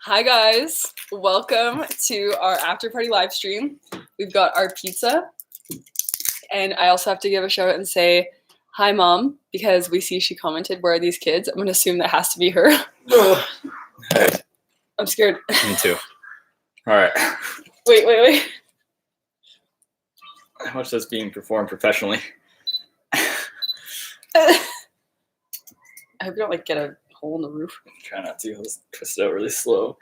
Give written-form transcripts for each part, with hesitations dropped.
Hi guys, welcome to our after party live stream. We've got our pizza, and I also have to give a shout out and say hi mom, because we see she commented, where are these kids? I'm gonna assume that has to be her. Right. I'm scared. Me too. All right. Wait. How much that's being performed professionally? I hope you don't get a hole in the roof. Try not to. Let's twist it out really slow.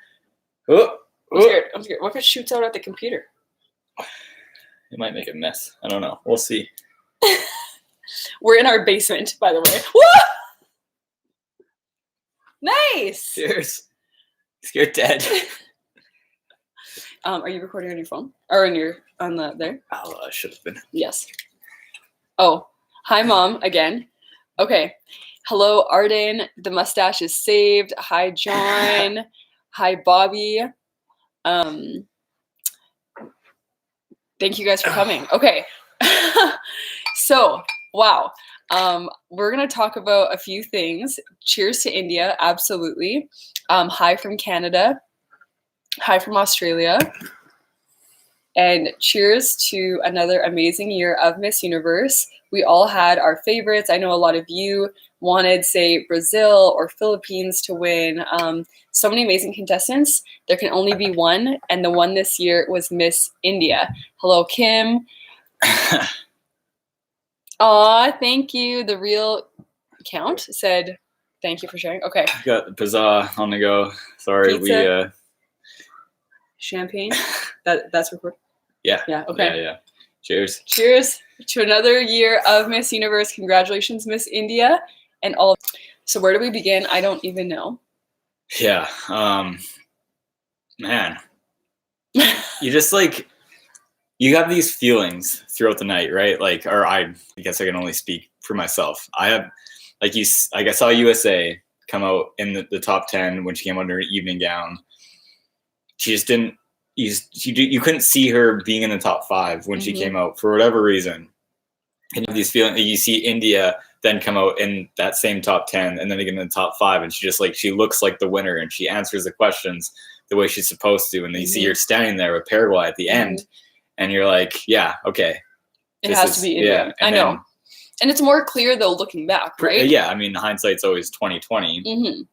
I'm scared. What if it shoots out at the computer? It might make a mess. I don't know. We'll see. We're in our basement, by the way. Nice. Cheers. Scared dead. Are you recording on your phone or on the there? Oh, I should have been. Yes. Oh, hi mom again. Okay. Hello, Arden. The mustache is saved. Hi, John. Hi, Bobby. Thank you guys for coming. Okay. So, wow. We're going to talk about a few things. Cheers to India. Absolutely. Hi from Canada. Hi from Australia. And cheers to another amazing year of Miss Universe. We all had our favorites. I know a lot of you wanted, say, Brazil or Philippines to win. So many amazing contestants. There can only be one, and the one this year was Miss India. Hello, Kim. Aw, thank you. The real count said, thank you for sharing. Okay. Got the pizza on the go. Sorry, Pizza. Champagne. That's recorded. Yeah. Yeah. Okay. Yeah. Cheers. Cheers to another year of Miss Universe. Congratulations, Miss India, and all. So where do we begin? I don't even know. Yeah. Man. You just you have these feelings throughout the night, right? Or I guess I can only speak for myself. I have, I saw USA come out in the top 10 when she came out in her evening gown. She just didn't. You couldn't see her being in the top 5 when she came out for whatever reason. And you have these feelings. You see India then come out in that same top 10, and then again in the top 5, and she looks like the winner, and she answers the questions the way she's supposed to. And then you see her standing there with Paraguay at the end, and you're like, yeah, okay, it has to be India. Yeah, I know. And it's more clear though looking back, right? Yeah, I mean, hindsight's always 20/20.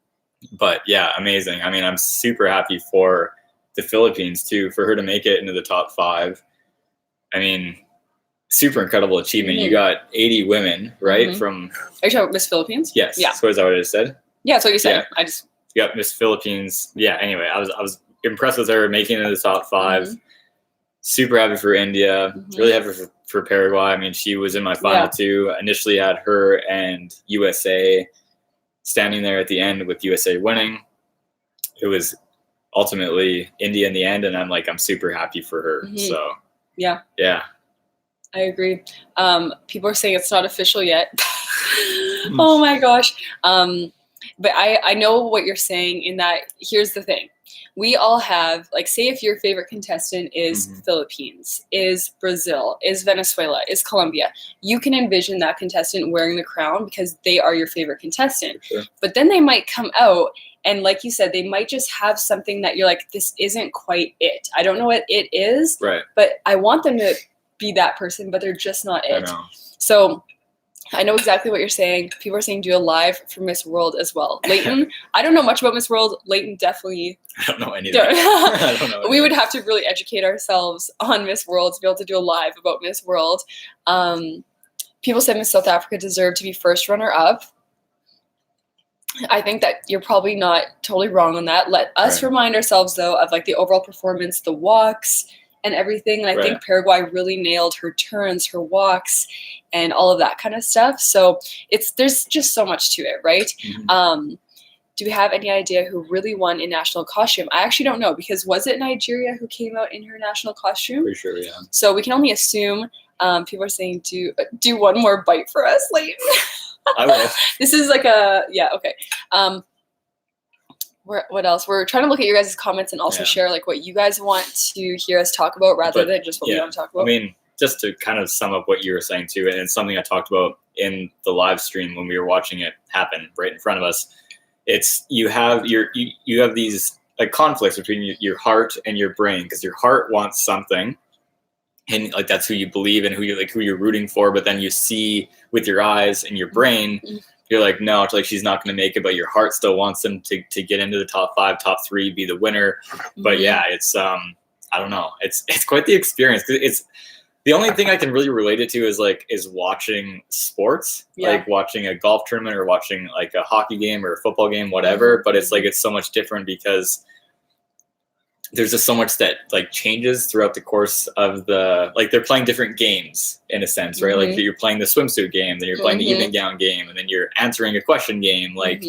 But yeah, amazing. I mean, I'm super happy for the Philippines too, for her to make it into the top 5. I mean, super incredible achievement. You got 80 women, right? From. Are you talking about Miss Philippines? Yes. Yeah. So is that what I just said? Yeah, that's what you said. Yeah. Yep, Miss Philippines. Yeah. Anyway, I was impressed with her making it into the top 5. Super happy for India. Really happy for Paraguay. I mean, she was in my final 2. Initially had her and USA standing there at the end, with USA winning. It was ultimately India in the end, and I'm super happy for her. So yeah. I agree. People are saying it's not official yet. Oh my gosh. But I know what you're saying, in that here's the thing. We all have, say if your favorite contestant is Philippines, is Brazil, is Venezuela, is Colombia, you can envision that contestant wearing the crown because they are your favorite contestant. Sure. But then they might come out, and like you said, they might just have something that you're like, this isn't quite it. I don't know what it is, right? But I want them to be that person, but they're just not it. I know. So I know exactly what you're saying. People are saying do a live for Miss World as well. Leighton, I don't know much about Miss World. Leighton definitely. I don't know anything. I don't know. We would have to really educate ourselves on Miss World to be able to do a live about Miss World. People said Miss South Africa deserved to be first runner-up. I think that you're probably not totally wrong on that. Let us remind ourselves, though, of the overall performance, the walks, and everything. And I think Paraguay really nailed her turns, her walks, and all of that kind of stuff. So there's just so much to it, right? Do we have any idea who really won in national costume? I actually don't know, because was it Nigeria who came out in her national costume? Pretty sure, yeah. So we can only assume. People are saying do one more bite for us, Leighton. I will. This is okay. What else? We're trying to look at your guys' comments and also share what you guys want to hear us talk about, rather than just what we want to talk about. I mean, just to kind of sum up what you were saying too, and it's something I talked about in the live stream when we were watching it happen right in front of us. It's you have these like conflicts between your heart and your brain, because your heart wants something, and like that's who you believe and who you're rooting for, but then you see with your eyes and your brain, you're like, no, it's like she's not going to make it, but your heart still wants them to get into the top 5, top 3, be the winner. But yeah, it's I don't know, it's quite the experience. It's the only thing I can really relate it to is watching sports, like watching a golf tournament or watching like a hockey game or a football game, whatever. But it's like it's so much different because there's just so much that like changes throughout the course of the, like they're playing different games in a sense, right? Like you're playing the swimsuit game, then you're playing the evening gown game, and then you're answering a question game. Like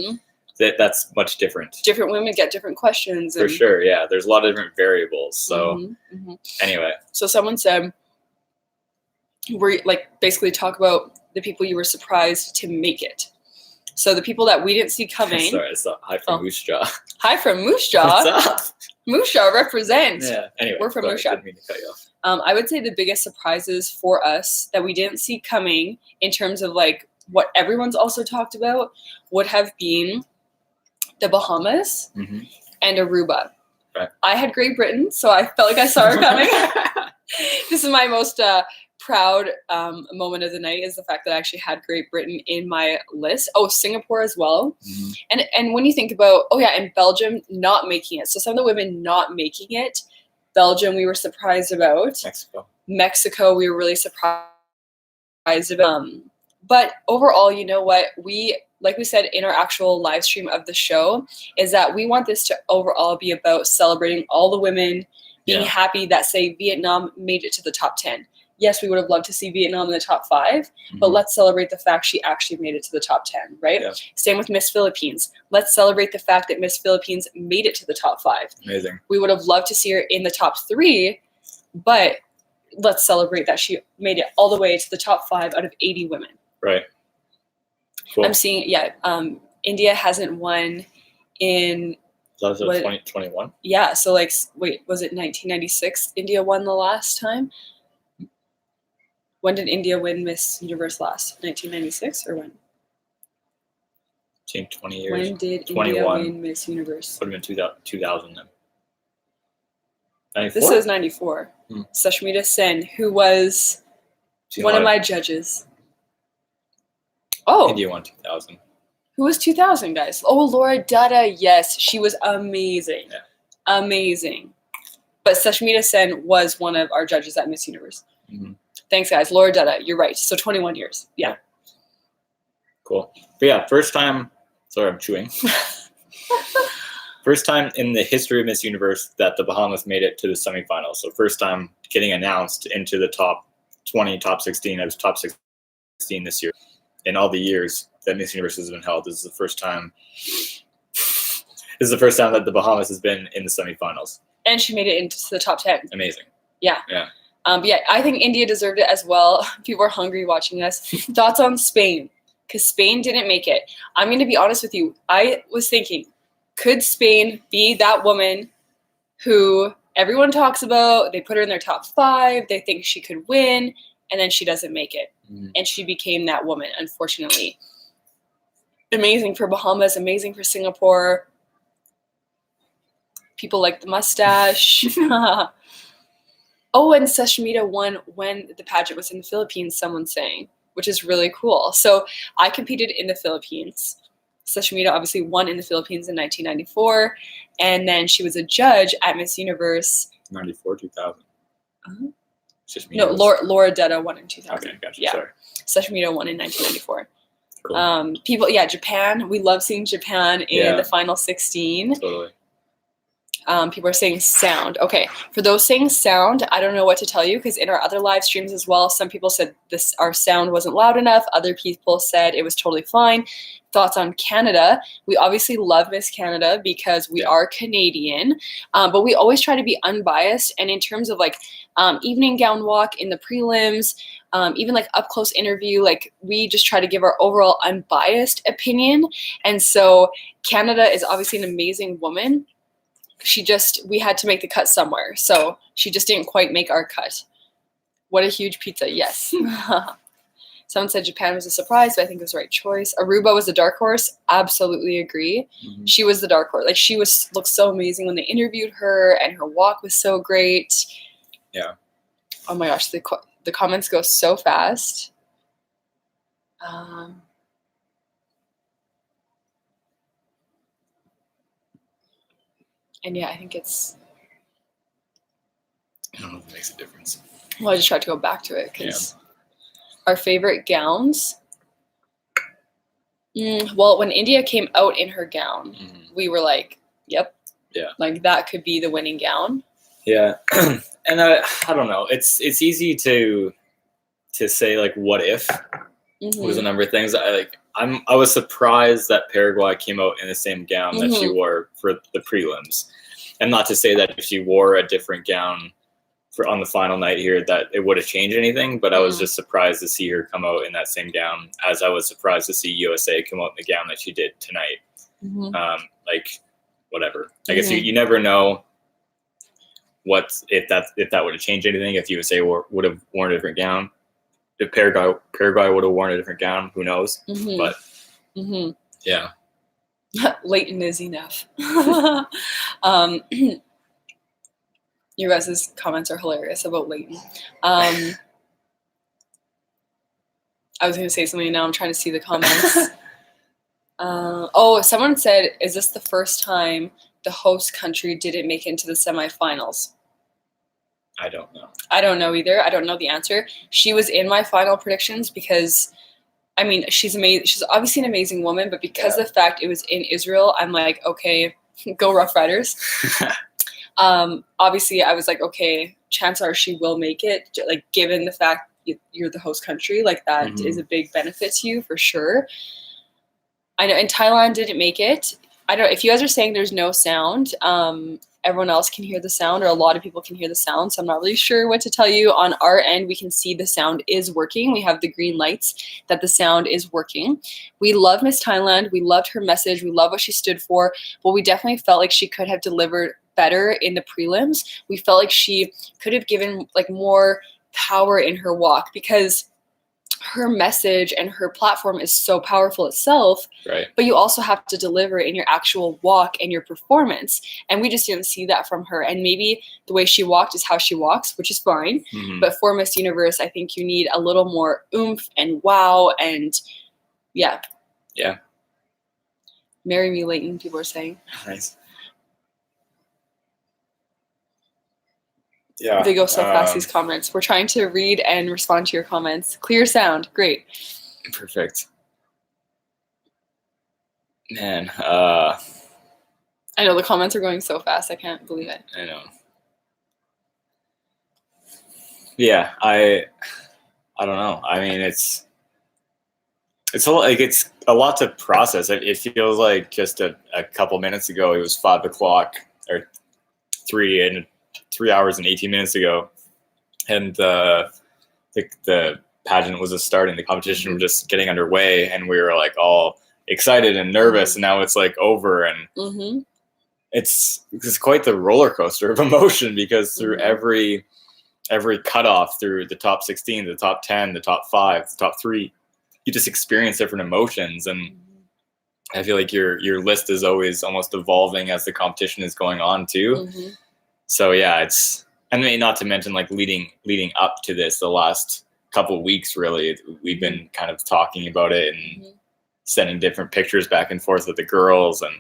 that's much different. Different women get different questions. For sure, yeah. There's a lot of different variables. So anyway. So someone said, we're like basically talk about the people you were surprised to make it. So the people that we didn't see coming. Sorry, it's hi from Moose Jaw. Hi from Moose Jaw. What's up? Moose Jaw represent. Yeah. Anyway, we're from Moose Jaw. Didn't mean to cut you off. I would say the biggest surprises for us that we didn't see coming in terms of like what everyone's also talked about would have been the Bahamas and Aruba. Right. I had Great Britain, so I felt like I saw her coming. This is my most proud moment of the night, is the fact that I actually had Great Britain in my list. Oh, Singapore as well. And when you think about, and Belgium not making it. So some of the women not making it. Belgium we were surprised about. Mexico we were really surprised about. But overall, you know what? Like we said in our actual live stream of the show, is that we want this to overall be about celebrating all the women, being happy that, say, Vietnam made it to the top 10. Yes, we would have loved to see Vietnam in the top 5, but let's celebrate the fact she actually made it to the top 10, right? Yeah. Same with Miss Philippines. Let's celebrate the fact that Miss Philippines made it to the top 5. Amazing. We would have loved to see her in the top 3, but let's celebrate that she made it all the way to the top 5 out of 80 women. Right. Cool. I'm seeing, India hasn't won in... So that was 2021? Yeah, so like, wait, was it 1996 India won the last time? When did India win Miss Universe last? 1996 or when? 20 years. When did 21. India win Miss Universe? Would have been 2000 then. 94? This is 94. Sashmita Sen, who was one of my judges. Oh. India won 2000. Who was 2000, guys? Oh, Laura Dutta. Yes, she was amazing. Yeah. Amazing. But Sashmita Sen was one of our judges at Miss Universe. Thanks, guys. Laura Dutta, you're right. So 21 years. Yeah. Cool. But yeah, first time. Sorry, I'm chewing. First time in the history of Miss Universe that the Bahamas made it to the semifinals. So first time getting announced into the top 20, top 16. I was top 16 this year. In all the years that Miss Universe has been held, this is the first time. This is the first time that the Bahamas has been in the semifinals. And she made it into the top 10. Amazing. Yeah. Yeah. But yeah, I think India deserved it as well. People are hungry watching us. Thoughts on Spain? Because Spain didn't make it. I'm going to be honest with you. I was thinking, could Spain be that woman who everyone talks about? They put her in their top 5. They think she could win, and then she doesn't make it. And she became that woman, unfortunately. Amazing for Bahamas. Amazing for Singapore. People like the mustache. Oh, and Sashmita won when the pageant was in the Philippines, someone's saying, which is really cool. So I competed in the Philippines. Sashmita obviously won in the Philippines in 1994. And then she was a judge at Miss Universe. 94, 2000. No, Laura Dutta won in 2000. Okay, gotcha. Yeah. Sorry. Sashmita won in 1994. Cool. Japan. We love seeing Japan in the final 16. Totally. People are saying sound. Okay, for those saying sound, I don't know what to tell you, because in our other live streams as well, some people said our sound wasn't loud enough. Other people said it was totally fine. Thoughts on Canada? We obviously love Miss Canada because we are Canadian, but we always try to be unbiased. And in terms of like evening gown walk in the prelims, even like up close interview, like we just try to give our overall unbiased opinion. And so Canada is obviously an amazing woman. We had to make the cut somewhere. So she just didn't quite make our cut. What a huge pizza. Yes. Someone said Japan was a surprise, but I think it was the right choice. Aruba was a dark horse. Absolutely agree. Mm-hmm. She was the dark horse. Like, she looked so amazing when they interviewed her, and her walk was so great. Yeah. Oh my gosh, the comments go so fast. And yeah, I think it's. I don't know if it makes a difference. Well, I just tried to go back to it because our favorite gowns. Well, when India came out in her gown, we were like, "Yep, yeah, like that could be the winning gown." Yeah, and I don't know. It's easy to say like, what if? There's a number of things I was surprised that Paraguay came out in the same gown that she wore for the prelims, and not to say that if she wore a different gown on the final night here that it would have changed anything, but I was just surprised to see her come out in that same gown, as I was surprised to see USA come out in the gown that she did tonight. Like, whatever. I guess you never know if that would have changed anything, if USA would have worn a different gown. If Paraguay would have worn a different gown, who knows? But yeah. Leighton is enough. You guys' comments are hilarious about Leighton. I was going to say something, now I'm trying to see the comments. Someone said, is this the first time the host country didn't make it into the semifinals? I don't know. I don't know either. I don't know the answer. She was in my final predictions because, I mean, she's amazing. She's obviously an amazing woman, but because of the fact it was in Israel, I'm like, okay, go Rough Riders. Obviously, I was like, okay, chances are she will make it. Like, given the fact you're the host country, like that is a big benefit to you for sure. I know, and Thailand didn't make it. I don't know if you guys are saying there's no sound. Everyone else can hear the sound, or a lot of people can hear the sound. So I'm not really sure what to tell you. On our end, we can see the sound is working. We have the green lights that the sound is working. We love Miss Thailand. We loved her message. We love what she stood for. But we definitely felt like she could have delivered better in the prelims. We felt like she could have given like more power in her walk, because her message and her platform is so powerful itself, right? But you also have to deliver in your actual walk and your performance, and we just didn't see that from her. And maybe the way she walked is how she walks, which is fine, but for Miss Universe, I think you need a little more oomph and wow, and yeah. Marry me, Leighton, people are saying. Nice. Yeah, they go so fast, these comments. We're trying to read and respond to your comments. Clear sound, great. Perfect. Man, I know the comments are going so fast. I can't believe it. I know. Yeah, I don't know. I mean, it's a lot to process. It feels like just a couple minutes ago it was 5 o'clock, or 3 hours and 18 minutes ago, and the pageant was just starting. The competition was just getting underway, and we were like all excited and nervous, and now it's like over, and it's quite the roller coaster of emotion, because through every cutoff, through the top 16, the top 10, the top 5, the top 3, you just experience different emotions, and I feel like your list is always almost evolving as the competition is going on too. So yeah, I mean, not to mention like leading up to this, the last couple of weeks, really, we've been kind of talking about it and sending different pictures back and forth with the girls. And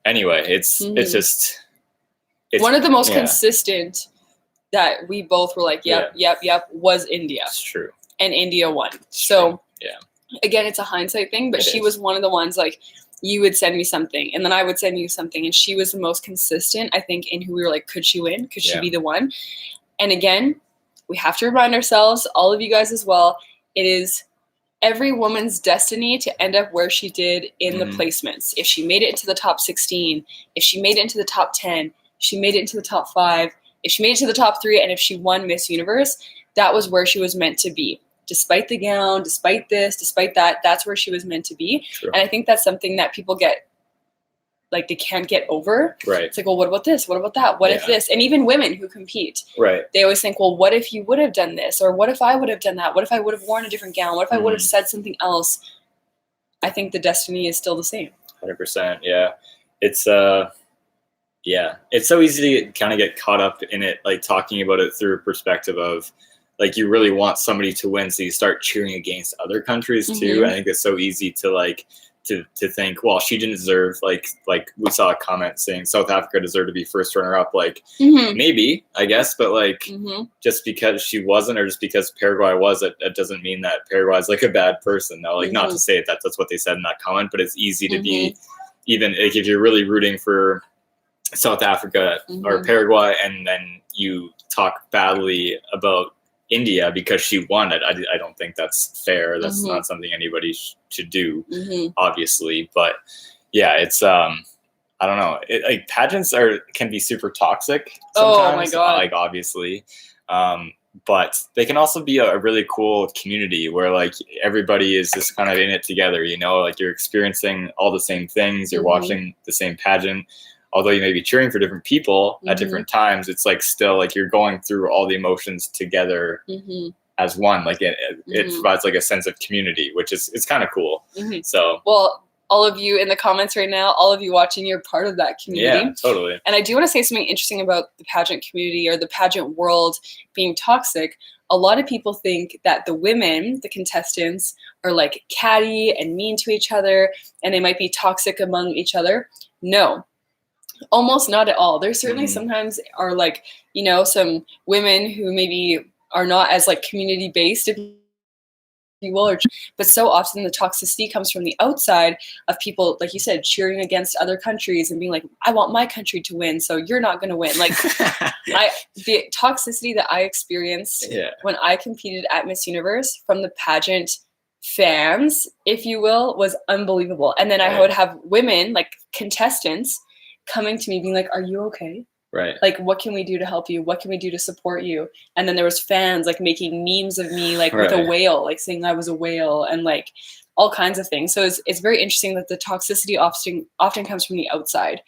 anyway, it's one of the most consistent that we both were like, yep, was India. It's true. And India won. Again, it's a hindsight thing, but she was one of the ones, like, you would send me something, and then I would send you something, and she was the most consistent, I think, in who we were like, could she win? Could she be the one? And again, we have to remind ourselves, all of you guys as well, it is every woman's destiny to end up where she did in the placements. If she made it into the top 16, if she made it into the top 10, if she made it into the top 5, if she made it to the top 3, and if she won Miss Universe, that was where she was meant to be. Despite the gown, despite this, despite that, that's where she was meant to be. True. And I think that's something that people get like they can't get over. Right. It's like, well, what about this? What about that? What if this? And even women who compete, right, they always think, well, what if you would have done this? Or what if I would have done that? What if I would have worn a different gown? What if I would have said something else? I think the destiny is still the same. 100%. Yeah. It's yeah, it's so easy to kind of get caught up in it, like talking about it through a perspective of like you really want somebody to win, so you start cheering against other countries too. I think it's so easy to like to think, well, she didn't deserve, like we saw a comment saying South Africa deserved to be first runner up. Like maybe, I guess, but like just because she wasn't, or just because Paraguay was, it doesn't mean that Paraguay is like a bad person. No, like not to say that that's what they said in that comment, but it's easy to be, even like, if you're really rooting for South Africa or Paraguay, and then you talk badly about India because she won it. I don't think that's fair. That's not something anybody should do, obviously. But yeah, it's I don't know. Like pageants can be super toxic sometimes. Oh my God. Like obviously, but they can also be a really cool community where like everybody is just kind of in it together. You know, like you're experiencing all the same things. You're watching the same pageant. Although you may be cheering for different people at different times, it's like still like you're going through all the emotions together as one. Like it provides like a sense of community, which is, it's kind of cool. So, well, all of you in the comments right now, all of you watching, you're part of that community. Yeah, totally. And I do want to say something interesting about the pageant community or the pageant world being toxic. A lot of people think that the women, the contestants, are like catty and mean to each other, and they might be toxic among each other. No. Almost not at all. There certainly sometimes are like, you know, some women who maybe are not as like community based, if you will, but so often the toxicity comes from the outside of people, like you said, cheering against other countries and being like, I want my country to win, so you're not going to win. Like the toxicity that I experienced when I competed at Miss Universe from the pageant fans, if you will, was unbelievable. And then I would have women, like contestants, coming to me being like, are you okay? Right. Like, what can we do to help you? What can we do to support you? And then there was fans like making memes of me, like with a whale, like saying I was a whale, and like all kinds of things. So it's very interesting that the toxicity often comes from the outside.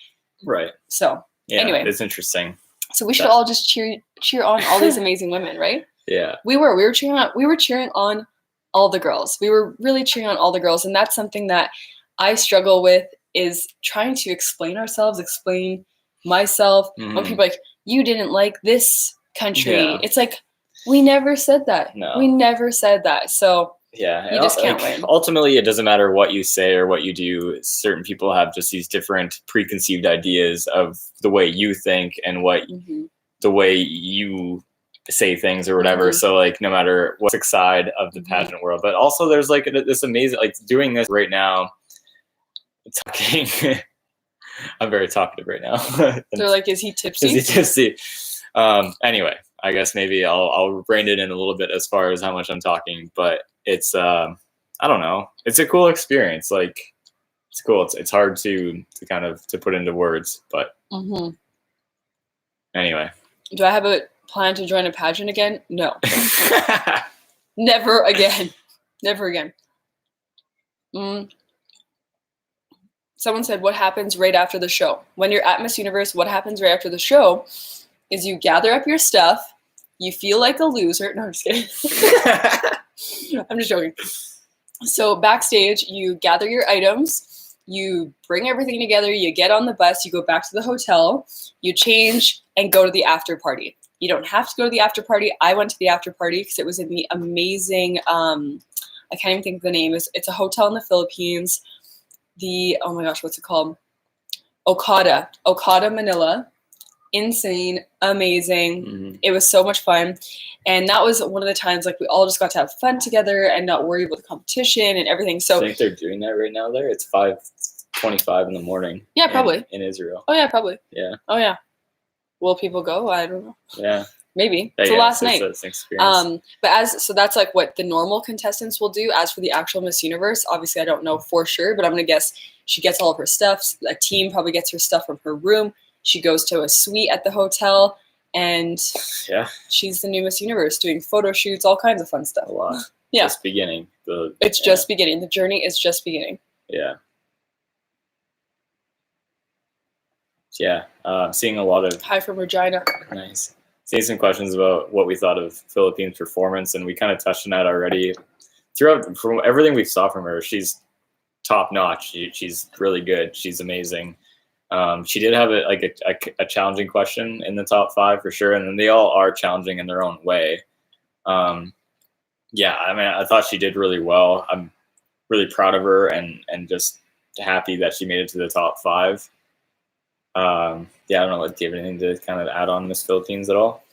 Right. So anyway, it's interesting. So we should all just cheer on all these amazing women, right? Yeah. We were cheering on all the girls. We were really cheering on all the girls, and that's something that I struggle with, is trying to explain myself when people are like, you didn't like this country. It's like, we never said that. No. We never said that. So you just can't win. Ultimately, it doesn't matter what you say or what you do. Certain people have just these different preconceived ideas of the way you think and what the way you say things or whatever. So like no matter what side of the pageant world, but also there's like this amazing, like doing this right now, talking. I'm very talkative right now. They're like, is he tipsy? Is he tipsy? Anyway, I guess maybe I'll rein it in a little bit as far as how much I'm talking, but it's I don't know. It's a cool experience. Like it's cool. It's hard to kind of to put into words, but anyway. Do I have a plan to join a pageant again? No. Never again. Never again. Someone said, what happens right after the show? When you're at Miss Universe, what happens right after the show is you gather up your stuff, you feel like a loser. No, I'm just kidding. I'm just joking. So backstage, you gather your items, you bring everything together, you get on the bus, you go back to the hotel, you change, and go to the after party. You don't have to go to the after party. I went to the after party because it was in the amazing, I can't even think of the name. It's a hotel in the Philippines. Oh my gosh, what's it called? Okada, Manila. Insane, amazing. It was so much fun. And that was one of the times like we all just got to have fun together and not worry about the competition and everything. So I think they're doing that right now there. It's 5:25 in the morning. Yeah, probably. In Israel. Oh yeah, probably. Yeah. Oh yeah. Will people go? I don't know. Yeah. Maybe. It's the last night. It's an experience. But so that's like what the normal contestants will do. As for the actual Miss Universe, obviously I don't know for sure, but I'm gonna guess she gets all of her stuff. A team probably gets her stuff from her room. She goes to a suite at the hotel, and she's the new Miss Universe, doing photo shoots, all kinds of fun stuff. A lot. Yeah. Just beginning. It's just beginning. The journey is just beginning. Yeah. Yeah, seeing a lot of Hi from Regina. nice. Seeing some questions about what we thought of Philippines' performance, and we kind of touched on that already. Throughout, from everything we saw from her, she's top notch. She's really good. She's amazing. She did have a challenging question in the top 5 for sure, and then they all are challenging in their own way. Yeah, I mean, I thought she did really well. I'm really proud of her, and just happy that she made it to the top 5. Yeah, I don't know. Do you have anything to kind of add on Miss Philippines at all?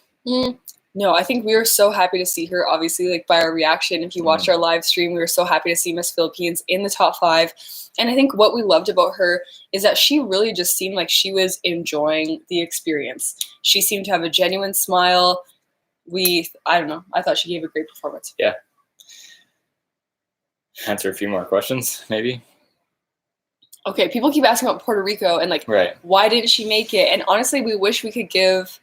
No, I think we were so happy to see her, obviously, like by our reaction. If you watched our live stream, we were so happy to see Miss Philippines in the top 5. And I think what we loved about her is that she really just seemed like she was enjoying the experience. She seemed to have a genuine smile. I don't know, I thought she gave a great performance. Yeah. Answer a few more questions, maybe. Okay, people keep asking about Puerto Rico and like, right. Why didn't she make it? And honestly, we wish we could give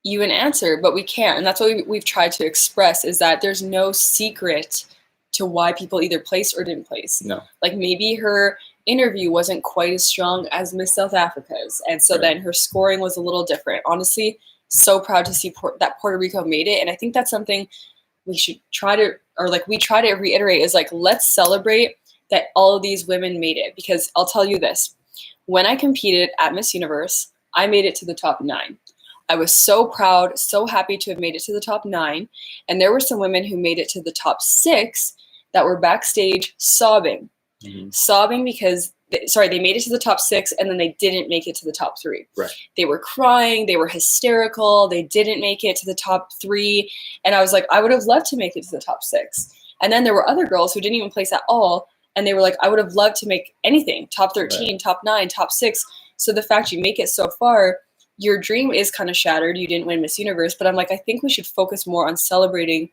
you an answer, but we can't. And that's what we've tried to express, is that there's no secret to why people either placed or didn't place. No. Like maybe her interview wasn't quite as strong as Miss South Africa's, and so then her scoring was a little different. Honestly, so proud to see that Puerto Rico made it, and I think that's something we should try to, or like we try to reiterate, is like, let's celebrate that all of these women made it. Because I'll tell you this, when I competed at Miss Universe, I made it to the top 9. I was so proud, so happy to have made it to the top 9. And there were some women who made it to the top 6 that were backstage sobbing. Sobbing because, they made it to the top 6 and then they didn't make it to the top 3. Right. They were crying, they were hysterical, they didn't make it to the top 3. And I was like, I would have loved to make it to the top 6. And then there were other girls who didn't even place at all. And they were like, I would have loved to make anything, top 13, top 9, top 6. So the fact you make it so far, your dream is kind of shattered. You didn't win Miss Universe, but I'm like, I think we should focus more on celebrating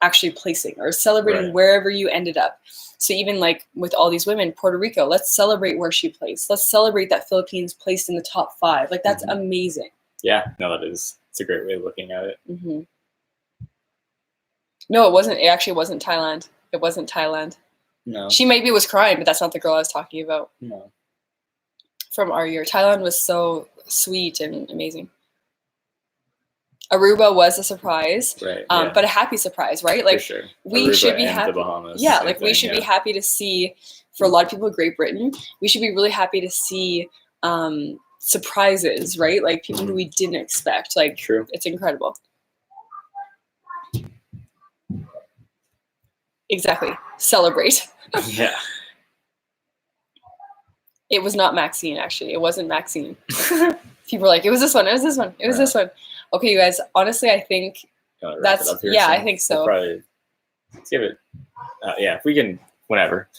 actually placing, or celebrating wherever you ended up. So even like with all these women, Puerto Rico, let's celebrate where she placed. Let's celebrate that Philippines placed in the top 5. Like that's amazing. Yeah, no, it's a great way of looking at it. No, it wasn't. It actually wasn't Thailand. It wasn't Thailand. No. She maybe was crying, but that's not the girl I was talking about. No. From our year. Thailand was so sweet and amazing. Aruba was a surprise, but a happy surprise, right? Like, for sure. We Aruba should be and happy. The Bahamas, yeah, like we should be happy to see, for a lot of people in Great Britain, we should be really happy to see surprises, right? Like people who we didn't expect. Like, true. It's incredible. Exactly. Celebrate. Yeah. It was not Maxine, actually. It wasn't Maxine. People were like, it was this one. It was this one. It was this one. Okay, you guys, honestly, I think that's, I think so. We'll probably, let's give it, if we can, whenever.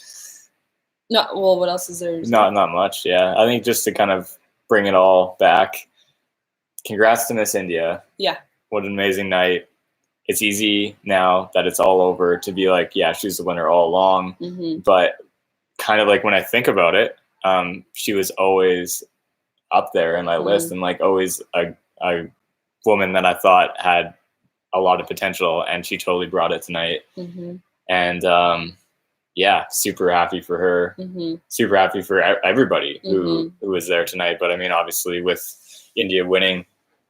No, well, what else is there? Not much, yeah. I think just to kind of bring it all back, congrats to Miss India. Yeah. What an amazing night. It's easy now that it's all over to be like, yeah, she's the winner all along. But kind of like when I think about it, she was always up there in my list, and like always a woman that I thought had a lot of potential, and she totally brought it tonight. And super happy for her. Super happy for everybody who was there tonight. But I mean, obviously with India winning,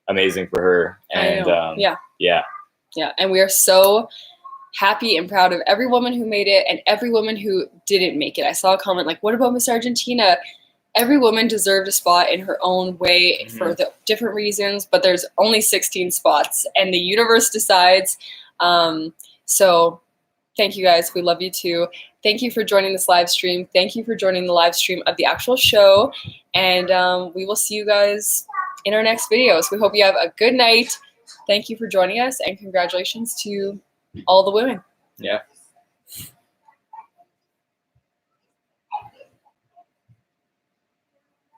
amazing for her. And yeah, and we are so happy and proud of every woman who made it and every woman who didn't make it. I saw a comment like, what about Miss Argentina? Every woman deserved a spot in her own way for the different reasons, but there's only 16 spots and the universe decides. So thank you guys. We love you too. Thank you for joining this live stream. Thank you for joining the live stream of the actual show. And we will see you guys in our next videos. We hope you have a good night. Thank you for joining us, and congratulations to all the women. Yeah.